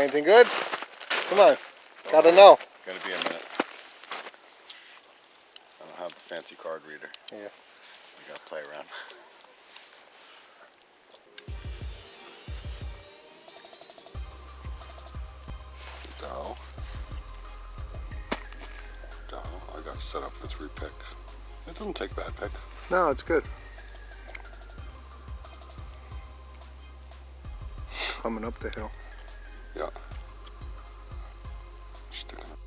anything good? Come on. Gotta know. Gotta be a minute. I don't have a fancy card reader. Yeah. We gotta play around. Dow. I got set up for 3 picks. It doesn't take bad pick. No, it's good. Coming up the hill. Yeah. Sticking up.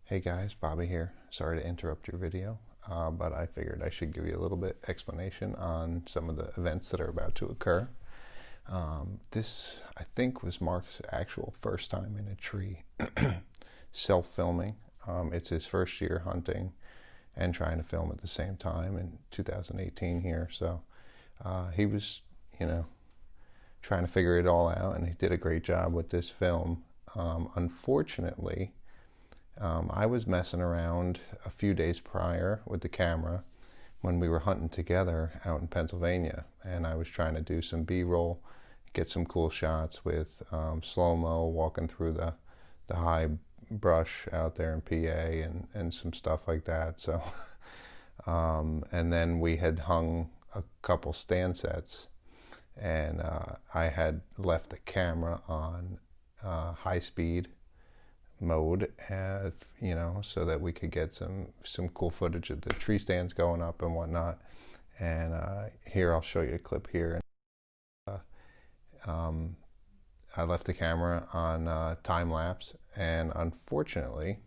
Hey guys, Bobby here. Sorry to interrupt your video, but I figured I should give you a little bit explanation on some of the events that are about to occur. This, I think, was Mark's actual first time in a tree self-filming. It's his first year hunting and trying to film at the same time in 2018 here. So he was, trying to figure it all out, and he did a great job with this film. Unfortunately, I was messing around a few days prior with the camera when we were hunting together out in Pennsylvania, and I was trying to do some B-roll, get some cool shots with slow-mo, walking through the high brush out there in PA and some stuff like that. So, and then we had hung a couple stand sets, and I had left the camera on high speed mode, so that we could get some cool footage of the tree stands going up and whatnot. And here, I'll show you a clip here. I left the camera on time lapse, and unfortunately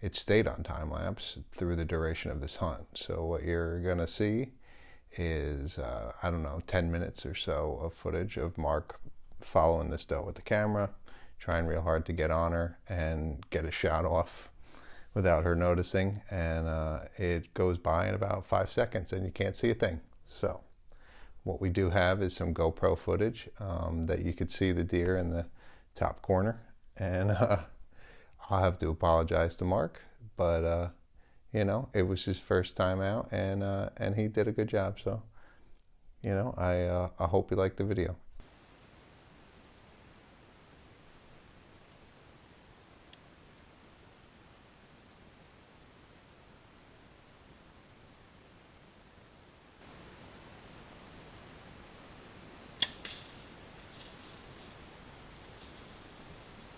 it stayed on time lapse through the duration of this hunt. So what you're gonna see is I don't know, 10 minutes or so of footage of Mark following this doe with the camera, trying real hard to get on her and get a shot off without her noticing, and it goes by in about 5 seconds and you can't see a thing. So what we do have is some GoPro footage that you could see the deer in the top corner, and I'll have to apologize to Mark, but it was his first time out, and he did a good job. So I hope you liked the video.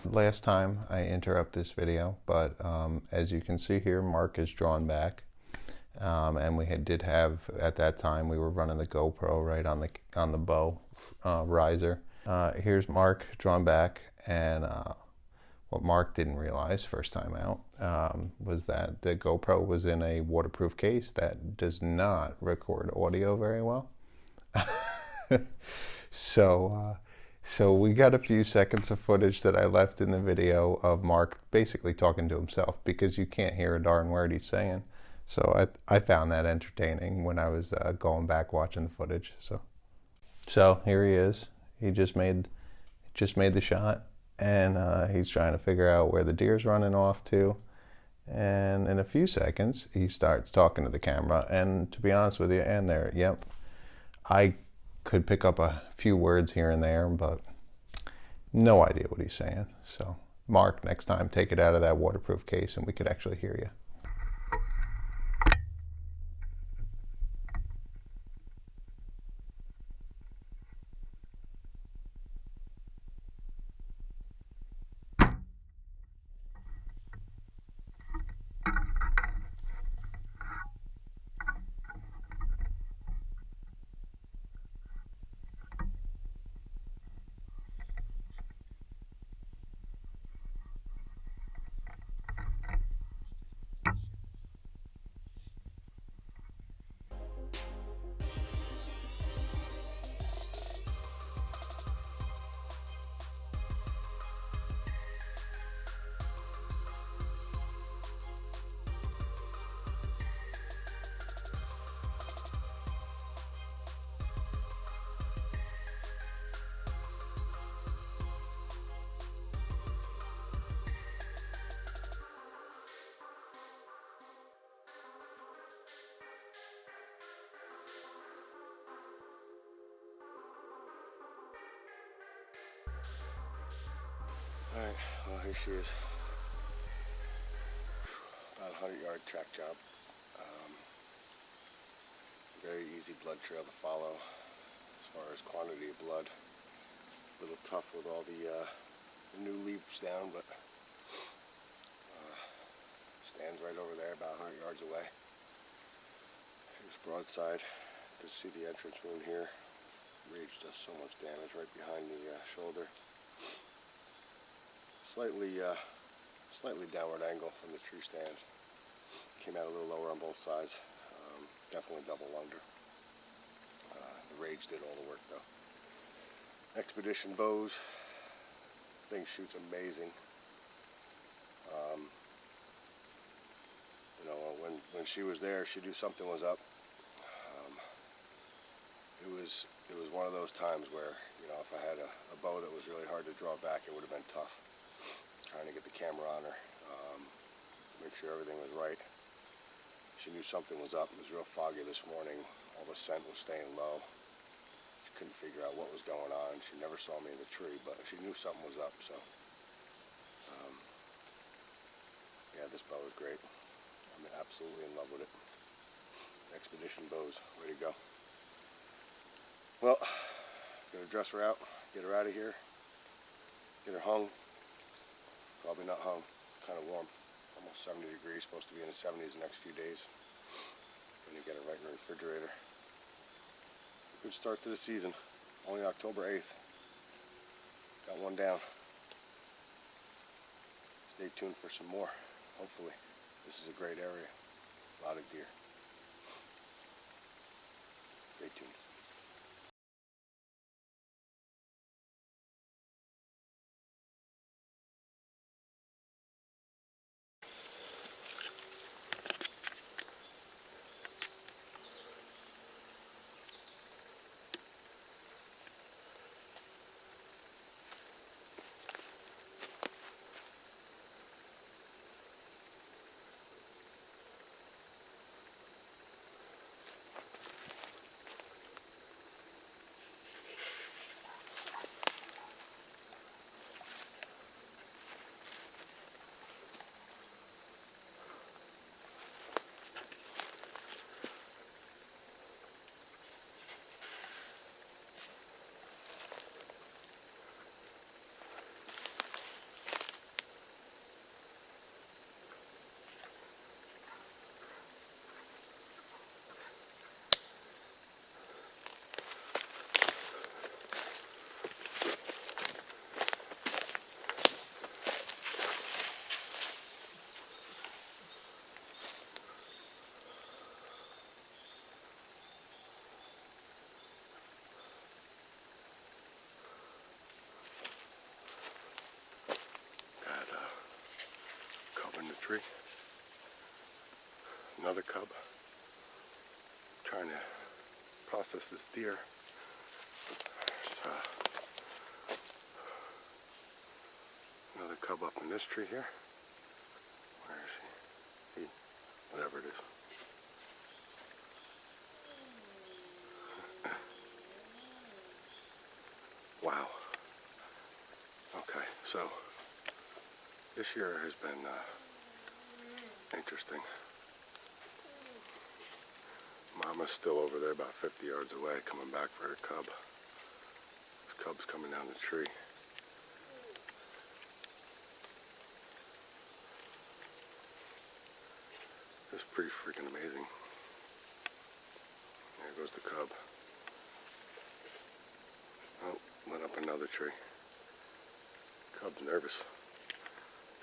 Last time I interrupt this video, but as you can see here, Mark is drawn back, and we did have, at that time, we were running the GoPro right on the bow riser. Here's Mark drawn back, and what Mark didn't realize first time out was that the GoPro was in a waterproof case that does not record audio very well. So we got a few seconds of footage that I left in the video of Mark basically talking to himself, because you can't hear a darn word he's saying. So I found that entertaining when I was going back watching the footage. So here he is. He just made the shot, and he's trying to figure out where the deer's running off to. And in a few seconds, he starts talking to the camera. And to be honest with you, and there, yep, I could pick up a few words here and there, but no idea what he's saying. So Mark, next time, take it out of that waterproof case and we could actually hear you. Alright, well here she is. About a 100-yard track job. Very easy blood trail to follow as far as quantity of blood. A little tough with all the new leaves down, but stands right over there about 100 yards away. Here's broadside. You can see the entrance wound here. Rage does so much damage right behind the shoulder. Slightly downward angle from the tree stand. Came out a little lower on both sides. Definitely double under. The Rage did all the work though. Expedition bows. Thing shoots amazing. You know, when she was there, she knew something was up. It was one of those times where, you know, if I had a bow that was really hard to draw back, it would have been tough. Trying to get the camera on her, make sure everything was right. She knew something was up. It was real foggy this morning. All the scent was staying low. She couldn't figure out what was going on. She never saw me in the tree, but she knew something was up. So, yeah, this bow is great. I'm absolutely in love with it. Expedition bows, way to go. Well, gonna dress her out, get her out of here, get her hung. Probably not hung, kind of warm. Almost 70 degrees, supposed to be in the 70s the next few days. Gonna get her right in the refrigerator. Good start to the season. Only October 8th. Got one down. Stay tuned for some more, hopefully. This is a great area. A lot of deer. Stay tuned. In the tree. Another cub. Trying to process this deer. Another cub up in this tree here. Where is she? He, whatever it is. Wow. Okay, so this year has been interesting. Mama's still over there about 50 yards away coming back for her cub. This cub's coming down the tree. This is pretty freaking amazing. There goes the cub. Oh, went up another tree. Cub's nervous.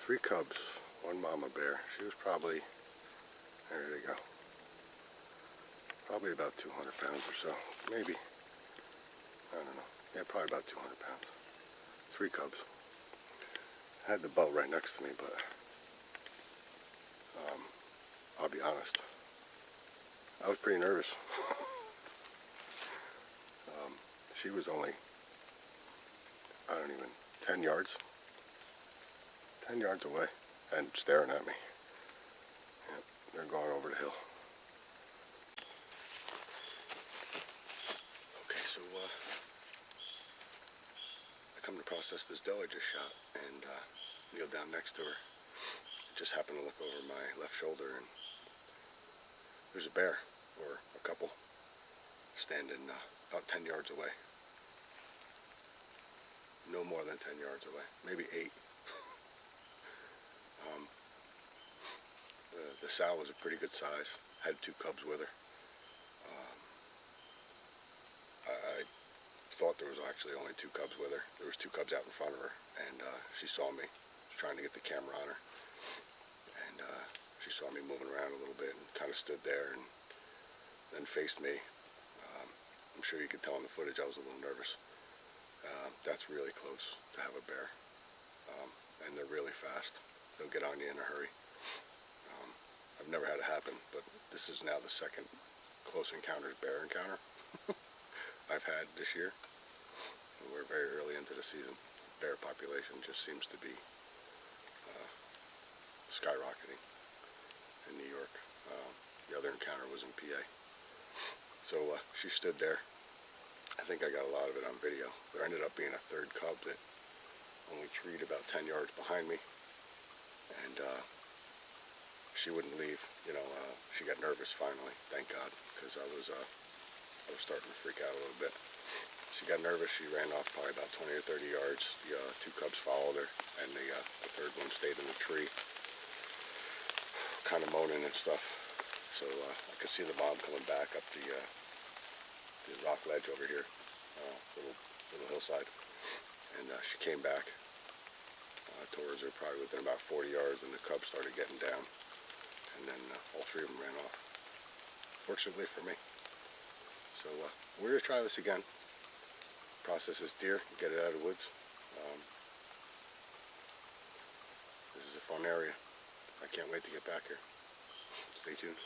3 cubs, 1 mama bear. She was probably, there they go. Probably about 200 pounds or so. Maybe. I don't know. Yeah, probably about 200 pounds. 3 cubs. I had the bow right next to me, but I'll be honest. I was pretty nervous. She was only, 10 yards. 10 yards away and staring at me. Yep, they're going over the hill. Okay, so I come to process process this doe I just shot and kneeled down next to her. Just happened to look over my left shoulder, and there's a bear, or a couple, standing about 10 yards away. No more than 10 yards away, maybe 8. The sow was a pretty good size, had 2 cubs with her. I thought there was actually only 2 cubs with her. There was 2 cubs out in front of her, and she saw me. I was trying to get the camera on her, and she saw me moving around a little bit and kind of stood there and then faced me. I'm sure you could tell in the footage I was a little nervous. That's really close to have a bear, and they're really fast. They'll get on you in a hurry. I've never had it happen, but this is now the second close encounters bear encounter I've had this year. We're very early into the season. Bear population just seems to be skyrocketing in New York. The other encounter was in PA. So she stood there. I think I got a lot of it on video. There ended up being a 3rd cub that only treed about 10 yards behind me, and she wouldn't leave. She got nervous finally, thank God, because I was starting to freak out a little bit. She got nervous. She ran off probably about 20 or 30 yards. The 2 cubs followed her, and the 3rd one stayed in the tree, kind of moaning and stuff. So I could see the mom coming back up the rock ledge over here, little hillside, and she came back towards her, probably within about 40 yards, and the cubs started getting down, and then all 3 of them ran off, fortunately for me. So we're going to try this again. Process this deer, get it out of the woods. This is a fun area. I can't wait to get back here. Stay tuned.